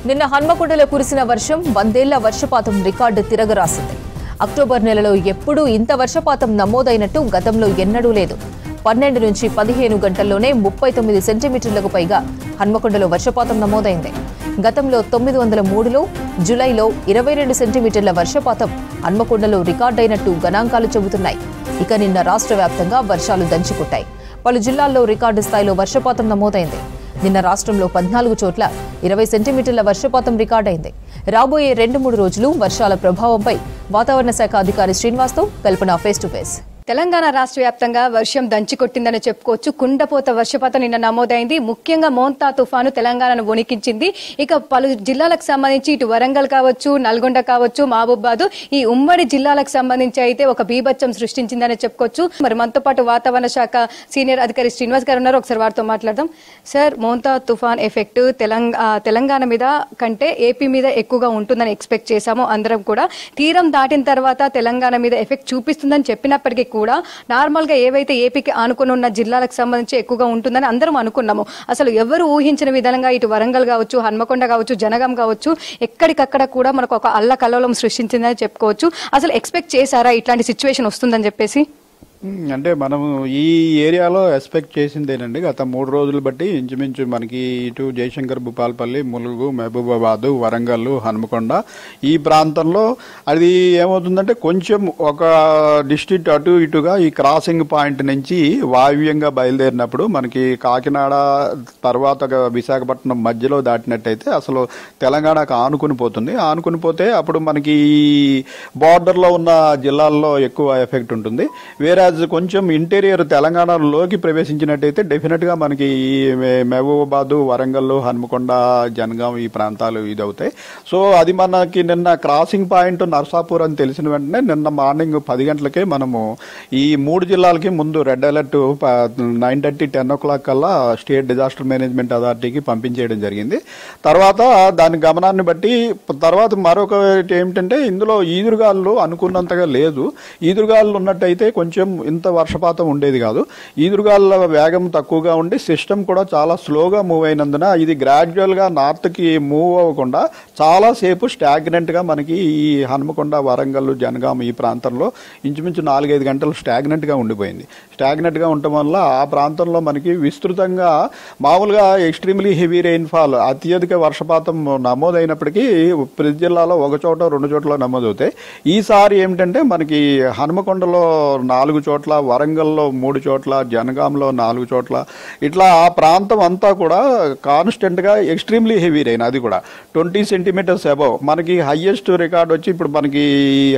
నిన్న హన్మకొండలో కురిసిన వర్షం 100 ఏళ్ల వర్షపాతం రికార్డు తిరగరాసింది. అక్టోబర్ నెలలో ఎప్పుడూ ఇంత వర్షపాతం నమోదైనట్టు గతంలో ఎన్నడూ లేదు. 12 నుంచి 15 గంటల్లోనే 39 సెంటీమీటర్లకు పైగా హన్మకొండలో వర్షపాతం నమోదైంది. గతంలో 903లో జూలైలో 22 సెంటీమీటర్ల వర్షపాతం హన్మకొండలో రికార్డైనట్టు గణాంకాలు చెబుతున్నాయి. ఇక నిన్న రాష్ట్ర వ్యాప్తంగా వర్షాలు దంచుకుట్టాయి. పలు జిల్లాల్లో రికార్డు స్థాయిలో వర్షపాతం నమోదైంది. నిన్న రాష్ట్రంలో 14 చోట్ల 20 సెంటీమీటర్ల వర్షపాతం రికార్డైంది. రాబోయే 2-3 రోజులు వర్షాల ప్రభావంపై వాతావరణ శాఖ అధికారి శ్రీనివాస్తో కల్పన ఫేస్ టు ఫేస్. తెలంగాణ రాష్ట్ర వ్యాప్తంగా వర్షం దంచికొట్టిందని చెప్పుకోవచ్చు. కుండపోత వర్షపాతం నిన్న నమోదైంది. ముఖ్యంగా మోంతా తుఫాను తెలంగాణను వణికించింది. ఇక పలు జిల్లాలకు సంబంధించి ఇటు వరంగల్ కావచ్చు, నల్గొండ కావచ్చు, మహబూబాబాద్ ఈ ఉమ్మడి జిల్లాలకు సంబంధించి అయితే ఒక బీభత్సం సృష్టించిందని చెప్పుకోవచ్చు. మరి మనతో పాటు వాతావరణ శాఖ సీనియర్ అధికారి శ్రీనివాస్ గారు ఉన్నారు. ఒకసారి వారితో మాట్లాడదాం. సార్, మోంతా తుఫాన్ ఎఫెక్ట్ తెలంగాణ మీద కంటే ఏపీ మీద ఎక్కువగా ఉంటుందని ఎక్స్పెక్ట్ చేశాము అందరం కూడా. తీరం దాటిన తర్వాత తెలంగాణ మీద ఎఫెక్ట్ చూపిస్తుందని చెప్పినప్పటికీ కూడా నార్మల్ గా ఏవైతే ఏపీకి ఆనుకుని ఉన్న జిల్లాలకు సంబంధించి ఎక్కువగా ఉంటుందని అందరం అనుకున్నాము. అసలు ఎవరు ఊహించిన విధంగా ఇటు వరంగల్ కావచ్చు, హన్మకొండ కావచ్చు, జనగాం కావచ్చు, ఎక్కడికక్కడ కూడా మనకు ఒక అల్లకల్లోలం సృష్టించిందని చెప్పుకోవచ్చు. అసలు ఎక్స్పెక్ట్ చేశారా ఇట్లాంటి సిచ్యువేషన్ వస్తుందని చెప్పేసి? అంటే మనము ఈ ఏరియాలో ఎక్స్పెక్ట్ చేసిందేనండి. గత 3 రోజులు బట్టి ఇంచుమించు మనకి ఇటు జయశంకర్, భూపాలపల్లి, ములుగు, మహబూబాబాద్, వరంగల్, హన్మకొండ ఈ ప్రాంతంలో అది ఏమవుతుందంటే కొంచెం ఒక డిస్ట్రిక్ట్ అటు ఇటుగా ఈ క్రాసింగ్ పాయింట్ నుంచి వాయువ్యంగా బయలుదేరినప్పుడు మనకి కాకినాడ తర్వాత విశాఖపట్నం మధ్యలో దాటినట్టయితే అసలు తెలంగాణకు ఆనుకుని పోతుంది. ఆనుకుని పోతే అప్పుడు మనకి బార్డర్లో ఉన్న జిల్లాల్లో ఎక్కువ ఎఫెక్ట్ ఉంటుంది. వేరే కొంచెం ఇంటీరియర్ తెలంగాణలోకి ప్రవేశించినట్టయితే డెఫినెట్ గా మనకి మహబూబాబాద్, వరంగల్, హన్మకొండ, జనగాం ఈ ప్రాంతాలు ఇది అవుతాయి. సో అది మనకి నిన్న క్రాసింగ్ పాయింట్ నర్సాపూర్ అని తెలిసిన వెంటనే నిన్న మార్నింగ్ 10 గంటలకే మనము ఈ 3 జిల్లాలకి ముందు రెడ్ అలర్ట్ 9:30, 10 o'clock కల్లా స్టేట్ డిజాస్టర్ మేనేజ్మెంట్ అథారిటీకి పంపించేయడం జరిగింది. తర్వాత దాని గమనాన్ని బట్టి తర్వాత మరొకటి ఏమిటంటే ఇందులో ఈదురుగాలు అనుకున్నంతగా లేదు. ఈదురుగాలు ఉన్నట్టయితే కొంచెం ఇంత వర్షపాతం ఉండేది కాదు. ఈదురుగాల వేగం తక్కువగా ఉండి సిస్టమ్ కూడా చాలా స్లోగా మూవ్ అయినందున ఇది గ్రాడ్యువల్ గా నార్త్ కి మూవ్ అవ్వకుండా చాలా సేపు స్టాగ్నెంట్ గా మనకి ఈ హన్మకొండ, వరంగల్, జనగాం ఈ ప్రాంతంలో ఇంచుమించు 4-5 గంటలు స్టాగ్నెంట్ గా ఉండిపోయింది. స్టాగ్నెంట్ గా ఉండటం వల్ల ఆ ప్రాంతంలో మనకి విస్తృతంగా మామూలుగా ఎక్స్ట్రీమ్లీ హెవీ రెయిన్ఫాల్ అత్యధిక వర్షపాతం నమోదైనప్పటికీ ప్రతి జిల్లాలో 1 చోట 2 చోట్ల నమోదవుతాయి. ఈసారి ఏమిటంటే మనకి హన్మకొండలో 4 చోట్ల, వరంగల్లో 3 చోట్ల, జనగాంలో 4 చోట్ల ఇట్లా ఆ ప్రాంతం అంతా కూడా కాన్స్టెంట్ గా ఎక్స్ట్రీమ్లీ హెవీ రెయిన్, అది కూడా 20 సెంటీమీటర్స్ అబవ్. మనకి హైయెస్ట్ రికార్డ్ వచ్చి ఇప్పుడు మనకి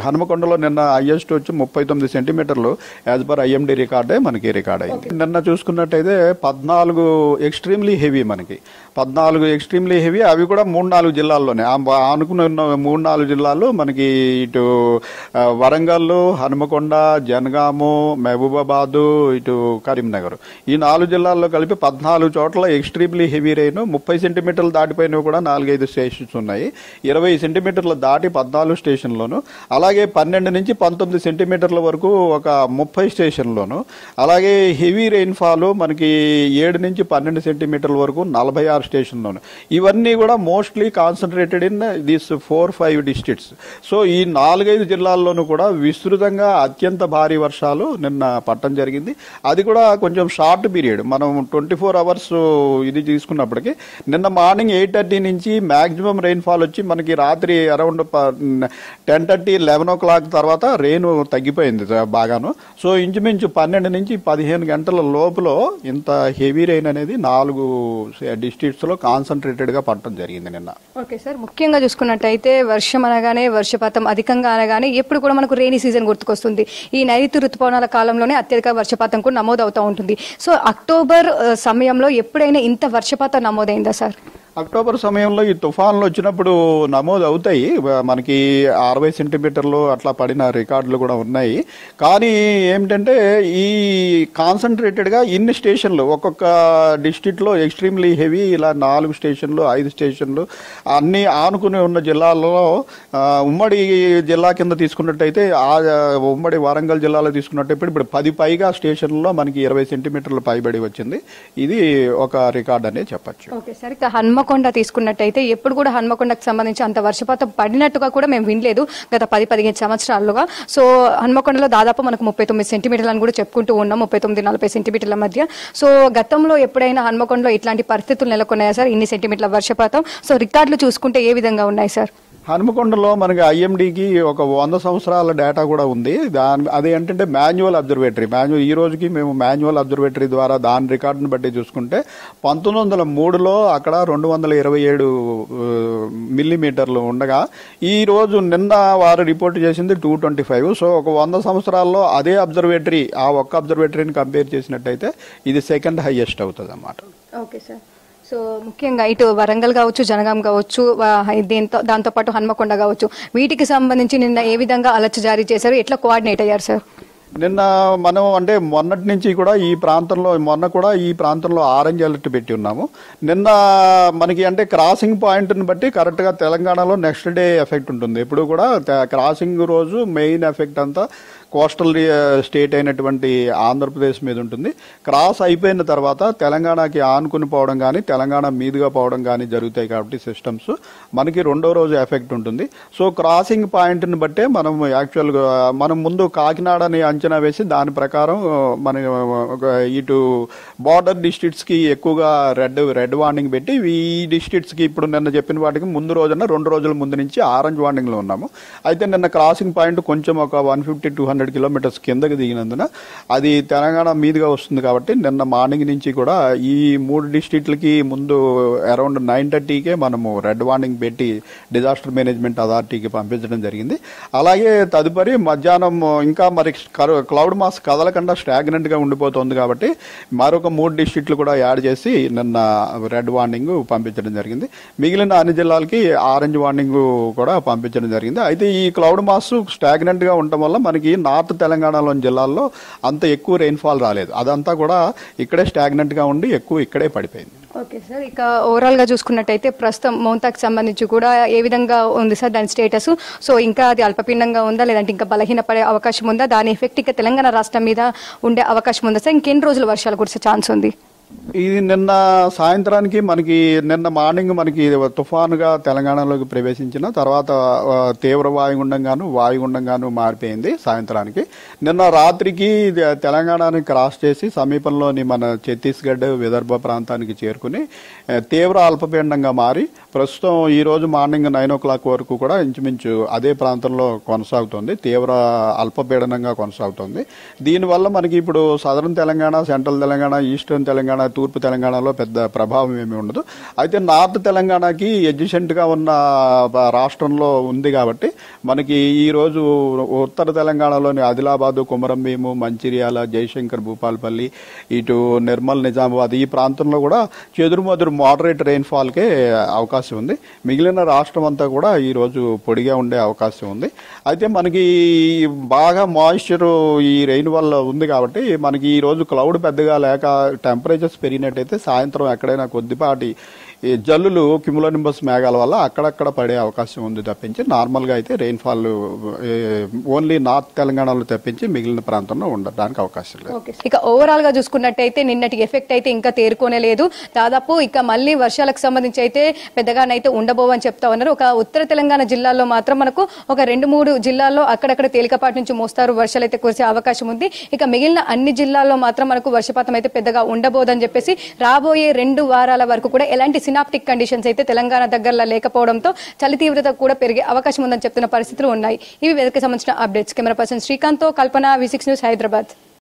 హన్మకొండలో నిన్న హైయెస్ట్ వచ్చి 39 సెంటీమీటర్లు యాజ్ పర్ ఐఎండి రికార్డే మనకి రికార్డ్ అయింది. నిన్న చూసుకున్నట్టయితే 14 ఎక్స్ట్రీమ్లీ హెవీ, మనకి 14 ఎక్స్ట్రీమ్లీ హెవీ, అవి కూడా 3-4 జిల్లాల్లోనే అనుకున్న 3-4 జిల్లాల్లో మనకి ఇటు వరంగల్, హన్మకొండ, జనగాము, మహబూబాబాద్, ఇటు కరీంనగర్ ఈ 4 జిల్లాల్లో కలిపి 14 చోట్ల ఎక్స్ట్రీమ్లీ హెవీ రెయిన్. 30 సెంటీమీటర్లు దాటిపోయినవి కూడా 4-5 స్టేషన్స్ ఉన్నాయి. 20 సెంటీమీటర్లు దాటి 14 స్టేషన్లోను, అలాగే 12 నుంచి 19 సెంటీమీటర్ల వరకు ఒక 30 స్టేషన్లోను, అలాగే హెవీ రెయిన్ఫాల్ మనకి 7 నుంచి 12 సెంటీమీటర్ల వరకు 46 స్టేషన్లోను. ఇవన్నీ కూడా mostly concentrated in this 4-5 districts. So ఈ 4-5 జిల్లాల్లోనూ కూడా విస్తృతంగా అత్యంత భారీ వర్షాలు నిన్న పట్టడం జరిగింది. అది కూడా కొంచెం షార్ట్ పీరియడ్, మనం 24 అవర్స్ ఇది తీసుకున్నప్పటికీ నిన్న మార్నింగ్ 8:30 నుంచి మాక్సిమం రెయిన్ఫాల్ వచ్చి మనకి రాత్రి అరౌండ్ 10:30, 11 o'clock తర్వాత రెయిన్ తగ్గిపోయింది బాగాను. సో ఇంచుమించు 12 నుంచి 15 గంటల లోపల ఇంత హెవీ రెయిన్ అనేది 4 డిస్ట్రిక్ట్స్ లో కాన్సన్ట్రేటెడ్ గా పట్టడం జరిగింది నిన్న. ఓకే సార్, ముఖ్యంగా చూసుకున్నట్టయితే వర్షం అనగానే, వర్షపాతం అధికంగా అనగానే ఎప్పుడు కూడా మనకు రెయినీ సీజన్ గుర్తుకొస్తుంది. ఈ నైరుతి ఋతుపవనాల కాలంలోనే అత్యధిక వర్షపాతం కూడా నమోదవుతూ ఉంటుంది. సో అక్టోబర్ సమయంలో ఎప్పుడైనా ఇంత వర్షపాతం నమోదైందా సార్? అక్టోబర్ సమయంలో ఈ తుఫాన్లు వచ్చినప్పుడు నమోదు అవుతాయి. మనకి 60 సెంటీమీటర్లు అట్లా పడిన రికార్డులు కూడా ఉన్నాయి. కానీ ఏమిటంటే ఈ కాన్సన్ట్రేటెడ్గా ఇన్ని స్టేషన్లు ఒక్కొక్క డిస్ట్రిక్ట్లో ఎక్స్ట్రీమ్లీ హెవీ ఇలా 4 స్టేషన్లు 5 స్టేషన్లు అన్ని ఆనుకుని ఉన్న జిల్లాల్లో ఉమ్మడి జిల్లా కింద తీసుకున్నట్టయితే ఉమ్మడి వరంగల్ జిల్లాలో తీసుకున్నట్టయితే ఇప్పుడు 10 పైగా స్టేషన్లలో మనకి 20 సెంటీమీటర్లు పైబడి వచ్చింది. ఇది ఒక రికార్డ్ అనే చెప్పచ్చు. ఓకే సార్, హన్మకొండ తీసుకున్నట్టయితే ఎప్పుడు కూడా హన్మకొండకు సంబంధించి అంత వర్షపాతం పడినట్టుగా కూడా మేము వినలేదు గత 10-15 సంవత్సరాలుగా. సో హన్మకొండలో దాదాపు మనకు 39 సెంటీమీటర్లు అని కూడా చెప్పుకుంటూ ఉన్నాం, 39-40 సెంటీమీటర్ల మధ్య. సో గతంలో ఎప్పుడైనా హన్మకొండలో ఇట్లాంటి పరిస్థితులు నెలకొన్నాయా సార్, ఇన్ని సెంటీమీటర్ల వర్షపాతం? సో రికార్డులు చూసుకుంటే ఏ విధంగా ఉన్నాయి సార్? హనుమకొండలో మనకి ఐఎండికి ఒక 100 సంవత్సరాల డేటా కూడా ఉంది. అది ఏంటంటే మాన్యువల్ అబ్జర్వేటరీ. ఈ రోజుకి మేము మాన్యువల్ అబ్జర్వేటరీ ద్వారా దాని రికార్డును బట్టి చూసుకుంటే 1903లో అక్కడ 227 మిల్లీమీటర్లు ఉండగా ఈ రోజు నిన్న వారు రిపోర్ట్ చేసింది 225. సో ఒక 100 సంవత్సరాల్లో అదే అబ్జర్వేటరీ, ఆ ఒక్క అబ్జర్వేటరీని కంపేర్ చేసినట్టయితే ఇది సెకండ్ హైయెస్ట్ అవుతుంది అన్నమాట. Okay sir. సో ముఖ్యంగా ఇటు వరంగల్ కావచ్చు, జనగాం కావచ్చు, దాంతో పాటు హన్మకొండ కావచ్చు, వీటికి సంబంధించి నిన్న ఏ విధంగా అలర్ట్ జారీ చేశారు, ఎట్లా కోఆర్డినేట్ అయ్యారు సార్? నిన్న మనం అంటే మొన్నటి నుంచి కూడా మొన్న కూడా ఈ ప్రాంతంలో ఆరెంజ్ అలర్ట్ పెట్టి ఉన్నాము. నిన్న మనకి అంటే క్రాసింగ్ పాయింట్ని బట్టి కరెక్ట్గా తెలంగాణలో నెక్స్ట్ డే ఎఫెక్ట్ ఉంటుంది. ఎప్పుడు కూడా క్రాసింగ్ రోజు మెయిన్ ఎఫెక్ట్ అంతా కోస్టల్ స్టేట్ అయినటువంటి ఆంధ్రప్రదేశ్ మీద ఉంటుంది. క్రాస్ అయిపోయిన తర్వాత తెలంగాణకి ఆనుకుని పోవడం కానీ తెలంగాణ మీదుగా పోవడం కానీ జరుగుతాయి కాబట్టి సిస్టమ్స్ మనకి రెండో రోజు ఎఫెక్ట్ ఉంటుంది. సో క్రాసింగ్ పాయింట్ని బట్టే మనం యాక్చువల్గా మనం ముందు కాకినాడని అంచనా వేసి దాని ప్రకారం మన ఇటు బార్డర్ డిస్ట్రిక్ట్స్కి ఎక్కువగా రెడ్ వార్నింగ్ పెట్టి ఈ డిస్ట్రిక్ట్స్కి ఇప్పుడు నిన్న చెప్పిన వాటికి ముందు రోజున 2 రోజుల ముందు నుంచి ఆరెంజ్ వార్నింగ్లో ఉన్నాము. అయితే నిన్న క్రాసింగ్ పాయింట్ కొంచెం ఒక 150-200 కిలోమీటర్స్ కిందకి దిగినందున అది తెలంగాణ మీదుగా వస్తుంది కాబట్టి నిన్న మార్నింగ్ నుంచి కూడా ఈ 3 డిస్ట్రిక్ట్లకి ముందు అరౌండ్ 9:30కే మనము రెడ్ వార్నింగ్ పెట్టి డిజాస్టర్ మేనేజ్మెంట్ అథారిటీకి పంపించడం జరిగింది. అలాగే తదుపరి మధ్యాహ్నం ఇంకా మరి క్లౌడ్ మాస్ కదలకుండా స్టాగ్నెంట్ గా ఉండిపోతుంది కాబట్టి మరొక 3 డిస్ట్రిక్ట్లు కూడా యాడ్ చేసి నిన్న రెడ్ వార్నింగ్ పంపించడం జరిగింది. మిగిలిన అన్ని జిల్లాలకి ఆరెంజ్ వార్నింగ్ కూడా పంపించడం జరిగింది. అయితే ఈ క్లౌడ్ మాస్ స్టాగ్నెంట్ గా ఉండటం వల్ల మనకి నార్త్ తెలంగాణలోని జిల్లాల్లో అంత ఎక్కువ రెయిన్ఫాల్ రాలేదు. అదంతా కూడా ఇక్కడే స్టాగ్నెంట్ గా ఉండి ఎక్కువ ఇక్కడే పడిపోయింది. Okay sir. ఇక ఓవరాల్ గా చూసుకున్నట్టయితే ప్రస్తుతం మోంతాకి సంబంధించి కూడా ఏ విధంగా ఉంది సార్ దాని స్టేటస్? సో ఇంకా అది అల్పపీండంగా ఉందా, లేదంటే ఇంకా బలహీనపడే అవకాశం ఉందా? దాని ఎఫెక్ట్ ఇక తెలంగాణ రాష్ట్రం మీద ఉండే అవకాశం ఉందా సార్? ఇంకెన్ని రోజులు వర్షాలు కురిసే ఛాన్స్ ఉంది? ఇది నిన్న సాయంత్రానికి మనకి నిన్న మార్నింగ్ మనకి తుఫానుగా తెలంగాణలోకి ప్రవేశించిన తర్వాత తీవ్ర వాయుగుండంగాను మారిపోయింది సాయంత్రానికి. నిన్న రాత్రికి తెలంగాణని క్రాస్ చేసి సమీపంలోని మన ఛత్తీస్గఢ్ విదర్భ ప్రాంతానికి చేరుకుని తీవ్ర అల్పపీడనంగా మారి ప్రస్తుతం ఈ రోజు మార్నింగ్ 9 o'clock వరకు కూడా ఇంచుమించు అదే ప్రాంతంలో కొనసాగుతుంది, తీవ్ర అల్పపీడనంగా కొనసాగుతుంది. దీనివల్ల మనకి ఇప్పుడు southern Telangana, central Telangana, eastern Telangana, తూర్పు తెలంగాణలో పెద్ద ప్రభావం ఏమీ ఉండదు. అయితే నార్త్ తెలంగాణకి అడ్జసెంట్ గా ఉన్న రాష్ట్రంలో ఉంది కాబట్టి మనకి ఈ రోజు ఉత్తర తెలంగాణలోని ఆదిలాబాద్, కొమరంభీం, మంచిర్యాల, జయశంకర్, భూపాలపల్లి, ఇటు నిర్మల్, నిజామాబాద్ ఈ ప్రాంతంలో కూడా చెదురుమదురు మోడరేట్ రెయిన్ఫాల్ కే అవకాశం ఉంది. మిగిలిన రాష్ట్రం అంతా కూడా ఈ రోజు పొడిగా ఉండే అవకాశం ఉంది. అయితే మనకి బాగా మాయిశ్చర్ ఈ రెయిన్ వల్ల ఉంది కాబట్టి మనకి ఈ రోజు క్లౌడ్ పెద్దగా లేక టెంపరేచర్స్ పెరిగినట్టయితే సాయంత్రం ఎక్కడైనా కొద్దిపాటి ఈ జల్లులు క్యుములోనింబస్ మేఘాల వల్ల అక్కడక్కడ పడే అవకాశం ఉంది తప్పించి నార్మల్గా అయితే రెయిన్ఫాల్ ఓన్లీ నార్త్ తెలంగాణలో తప్పించి మిగిలిన ప్రాంతంలో ఉండడానికి అవకాశం లేదు. ఇక ఓవరాల్ గా చూసుకున్నట్టయితే నిన్నటి ఎఫెక్ట్ అయితే ఇంకా తేరుకోనే లేదు. దాదాపు ఇక మళ్ళీ వర్షాలకు సంబంధించి అయితే పెద్దగానైతే ఉండబోవని చెప్తా ఉన్నారు. ఒక ఉత్తర తెలంగాణ జిల్లాల్లో మాత్రం మనకు ఒక 2-3 జిల్లాల్లో అక్కడక్కడ తేలికపాటి నుంచి మోస్తారు వర్షాలు అయితే కురిసే అవకాశం ఉంది. ఇక మిగిలిన అన్ని జిల్లాల్లో మాత్రం మనకు వర్షపాతం అయితే పెద్దగా ఉండబోదని చెప్పేసి రాబోయే 2 వారాల వరకు కూడా ఎలాంటి సినాప్టిక్ కండిషన్స్ అయితే తెలంగాణ దగ్గరలో లేకపోవడంతో చలి తీవ్రత కూడా పెరిగే అవకాశం ఉందని చెప్తున్న పరిస్థితులు ఉన్నాయి. ఇవి వేదికకి సంబంధించిన అప్డేట్స్. కెమెరా పర్సన్ శ్రీకాంత్ తో కల్పన, V6 న్యూస్, హైదరాబాద్.